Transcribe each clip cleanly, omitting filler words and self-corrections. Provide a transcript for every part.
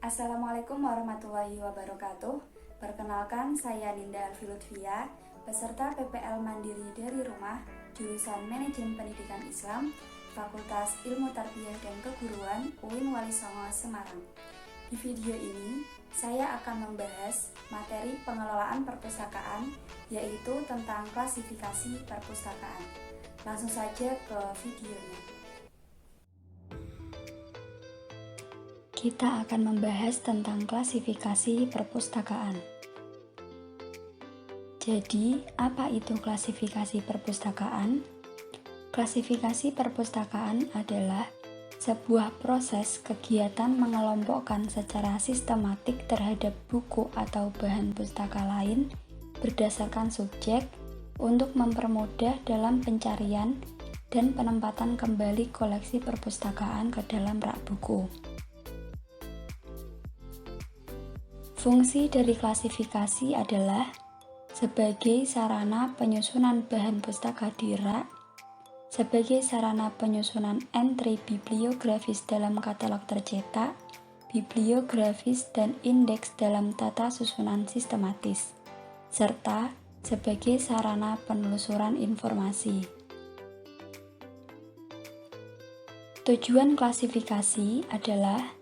Assalamualaikum warahmatullahi wabarakatuh. Perkenalkan, saya Ninda Alfi Lutfia, peserta PPL Mandiri dari Rumah, jurusan Manajemen Pendidikan Islam, Fakultas Ilmu Tarbiyah dan Keguruan, UIN Wali Songo, Semarang. Di video ini, saya akan membahas materi pengelolaan perpustakaan, yaitu tentang klasifikasi perpustakaan. Langsung saja ke videonya. Kita akan membahas tentang klasifikasi perpustakaan. Jadi, apa itu klasifikasi perpustakaan? Klasifikasi perpustakaan adalah sebuah proses kegiatan mengelompokkan secara sistematik terhadap buku atau bahan pustaka lain berdasarkan subjek untuk mempermudah dalam pencarian dan penempatan kembali koleksi perpustakaan ke dalam rak buku. Fungsi dari klasifikasi adalah sebagai sarana penyusunan bahan pustaka di rak, sebagai sarana penyusunan entry bibliografis dalam katalog tercetak, bibliografis dan indeks dalam tata susunan sistematis, serta sebagai sarana penelusuran informasi. Tujuan klasifikasi adalah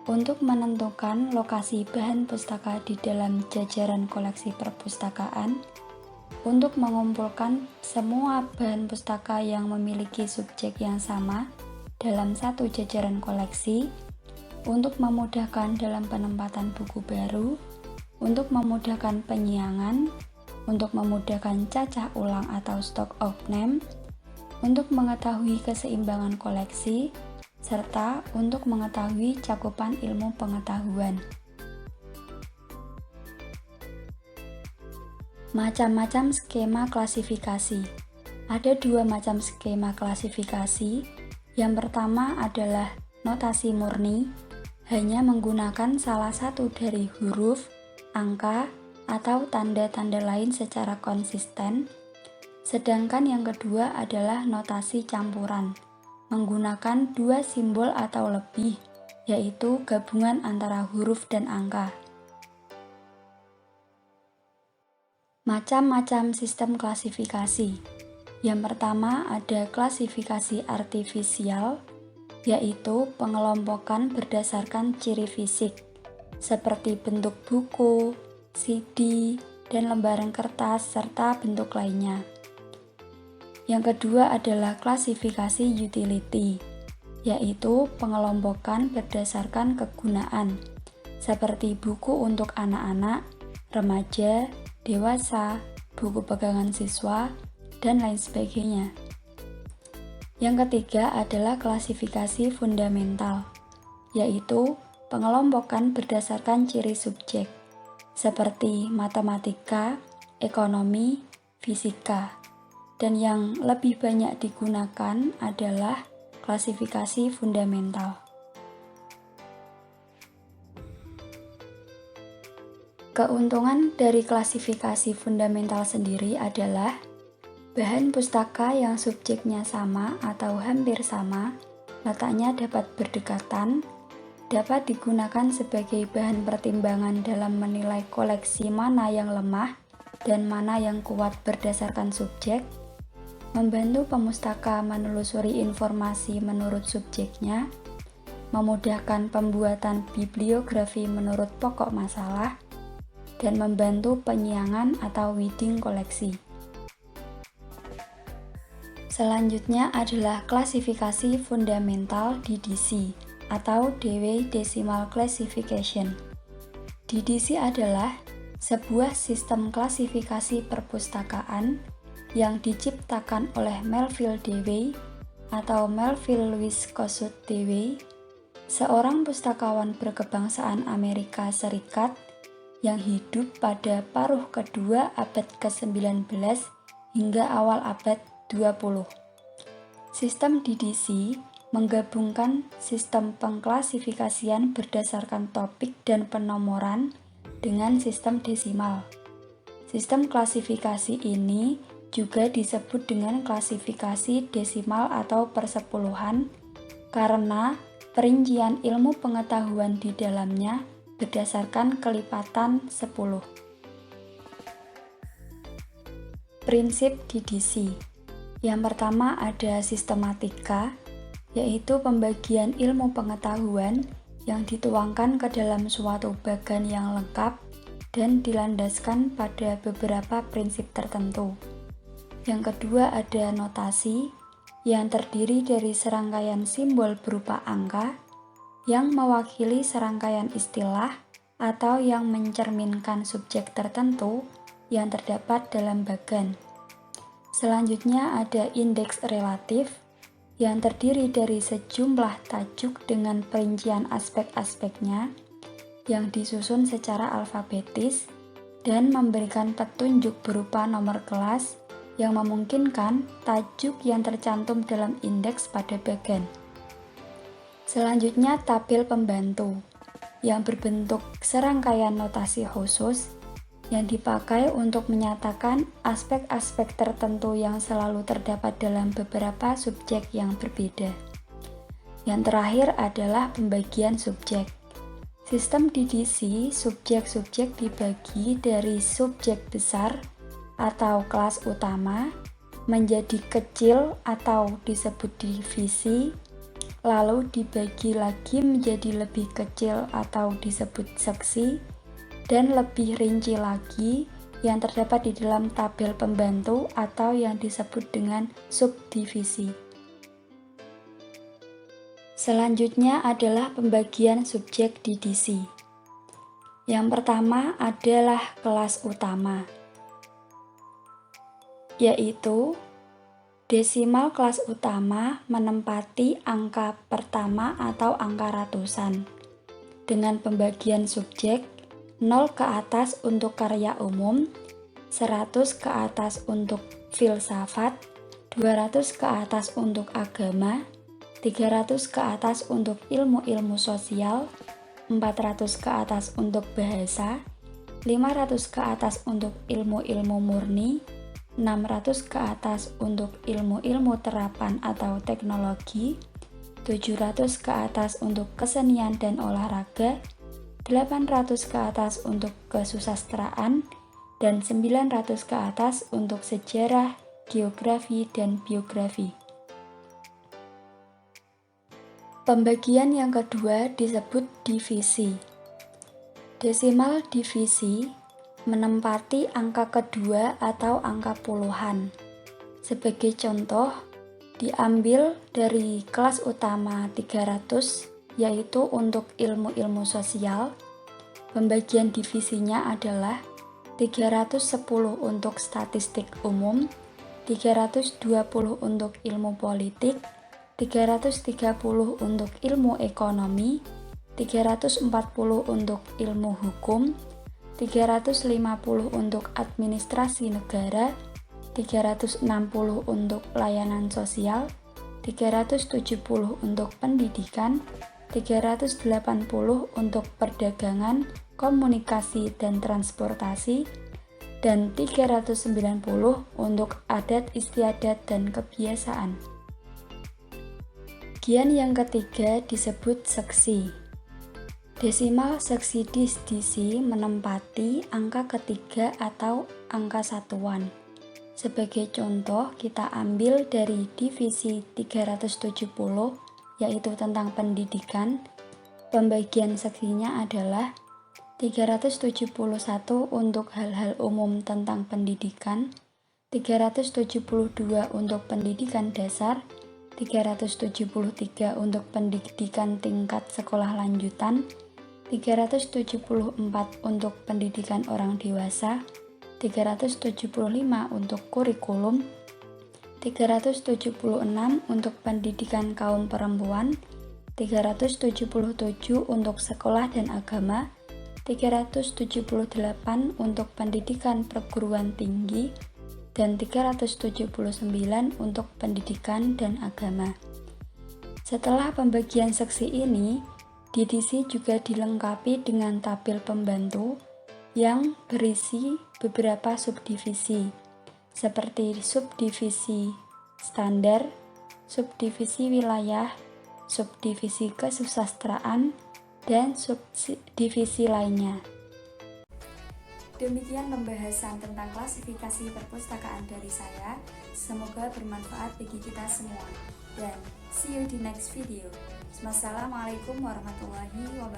untuk menentukan lokasi bahan pustaka di dalam jajaran koleksi perpustakaan, untuk mengumpulkan semua bahan pustaka yang memiliki subjek yang sama dalam satu jajaran koleksi, untuk memudahkan dalam penempatan buku baru, untuk memudahkan penyiangan, untuk memudahkan cacah ulang atau stock of name, untuk mengetahui keseimbangan koleksi, serta untuk mengetahui cakupan ilmu pengetahuan. Macam-macam skema klasifikasi. Ada dua macam skema klasifikasi. Yang pertama adalah notasi murni, hanya menggunakan salah satu dari huruf, angka, atau tanda-tanda lain secara konsisten. Sedangkan yang kedua adalah notasi campuran, menggunakan dua simbol atau lebih, yaitu gabungan antara huruf dan angka. Macam-macam sistem klasifikasi. Yang pertama ada klasifikasi artifisial, yaitu pengelompokan berdasarkan ciri fisik, seperti bentuk buku, CD, dan lembaran kertas, serta bentuk lainnya. Yang kedua adalah klasifikasi utility, yaitu pengelompokan berdasarkan kegunaan, seperti buku untuk anak-anak, remaja, dewasa, buku pegangan siswa, dan lain sebagainya. Yang ketiga adalah klasifikasi fundamental, yaitu pengelompokan berdasarkan ciri subjek, seperti matematika, ekonomi, fisika. Dan yang lebih banyak digunakan adalah klasifikasi fundamental. Keuntungan dari klasifikasi fundamental sendiri adalah bahan pustaka yang subjeknya sama atau hampir sama, letaknya dapat berdekatan, dapat digunakan sebagai bahan pertimbangan dalam menilai koleksi mana yang lemah dan mana yang kuat berdasarkan subjek, membantu pemustaka menelusuri informasi menurut subjeknya, memudahkan pembuatan bibliografi menurut pokok masalah, dan membantu penyiangan atau weeding koleksi. Selanjutnya adalah klasifikasi fundamental DDC atau Dewey Decimal Classification. DDC adalah sebuah sistem klasifikasi perpustakaan yang diciptakan oleh Melville Dewey atau Melville Louis Kossuth Dewey, seorang pustakawan berkebangsaan Amerika Serikat yang hidup pada paruh kedua abad ke-19 hingga awal abad 20. Sistem DDC menggabungkan sistem pengklasifikasian berdasarkan topik dan penomoran dengan sistem desimal. Sistem klasifikasi ini juga disebut dengan klasifikasi desimal atau persepuluhan karena perincian ilmu pengetahuan di dalamnya berdasarkan kelipatan 10. Prinsip DDC. Yang pertama ada sistematika, yaitu pembagian ilmu pengetahuan yang dituangkan ke dalam suatu bagan yang lengkap dan dilandaskan pada beberapa prinsip tertentu. Yang kedua ada notasi, yang terdiri dari serangkaian simbol berupa angka yang mewakili serangkaian istilah atau yang mencerminkan subjek tertentu yang terdapat dalam bagan. Selanjutnya ada indeks relatif yang terdiri dari sejumlah tajuk dengan perincian aspek-aspeknya yang disusun secara alfabetis dan memberikan petunjuk berupa nomor kelas yang memungkinkan tajuk yang tercantum dalam indeks pada bagan. Selanjutnya tabel pembantu yang berbentuk serangkaian notasi khusus yang dipakai untuk menyatakan aspek-aspek tertentu yang selalu terdapat dalam beberapa subjek yang berbeda. Yang terakhir adalah pembagian subjek. Sistem DDC, subjek-subjek dibagi dari subjek besar atau kelas utama menjadi kecil atau disebut divisi, lalu dibagi lagi menjadi lebih kecil atau disebut seksi, dan lebih rinci lagi yang terdapat di dalam tabel pembantu atau yang disebut dengan subdivisi. Selanjutnya adalah pembagian subjek DDC. Yang pertama adalah kelas utama, yaitu desimal kelas utama menempati angka pertama atau angka ratusan dengan pembagian subjek 0 ke atas untuk karya umum, 100 ke atas untuk filsafat, 200 ke atas untuk agama, 300 ke atas untuk ilmu-ilmu sosial, 400 ke atas untuk bahasa, 500 ke atas untuk ilmu-ilmu murni, 600 ke atas untuk ilmu-ilmu terapan atau teknologi, 700 ke atas untuk kesenian dan olahraga, 800 ke atas untuk kesusastraan, dan 900 ke atas untuk sejarah, geografi, dan biografi. Pembagian yang kedua disebut divisi. Desimal divisi menempati angka kedua atau angka puluhan. Sebagai contoh, diambil dari kelas utama 300, yaitu untuk ilmu-ilmu sosial. Pembagian divisinya adalah 310 untuk statistik umum, 320 untuk ilmu politik, 330 untuk ilmu ekonomi, 340 untuk ilmu hukum, 350 untuk administrasi negara, 360 untuk layanan sosial, 370 untuk pendidikan, 380 untuk perdagangan, komunikasi dan transportasi, dan 390 untuk adat istiadat dan kebiasaan. Bagian yang ketiga disebut seksi. Desimal seksi DDC menempati angka ketiga atau angka satuan. Sebagai contoh, kita ambil dari divisi 370, yaitu tentang pendidikan. Pembagian seksinya adalah 371 untuk hal-hal umum tentang pendidikan, 372 untuk pendidikan dasar, 373 untuk pendidikan tingkat sekolah lanjutan, 374 untuk pendidikan orang dewasa, 375 untuk kurikulum, 376 untuk pendidikan kaum perempuan, 377 untuk sekolah dan agama, 378 untuk pendidikan perguruan tinggi, dan 379 untuk pendidikan dan agama. Setelah pembagian seksi ini, DDC juga dilengkapi dengan tabel pembantu yang berisi beberapa subdivisi, seperti subdivisi standar, subdivisi wilayah, subdivisi kesusastraan, dan subdivisi lainnya. Demikian pembahasan tentang klasifikasi perpustakaan dari saya. Semoga bermanfaat bagi kita semua. Dan see you di next video. Wassalamualaikum warahmatullahi wabarakatuh.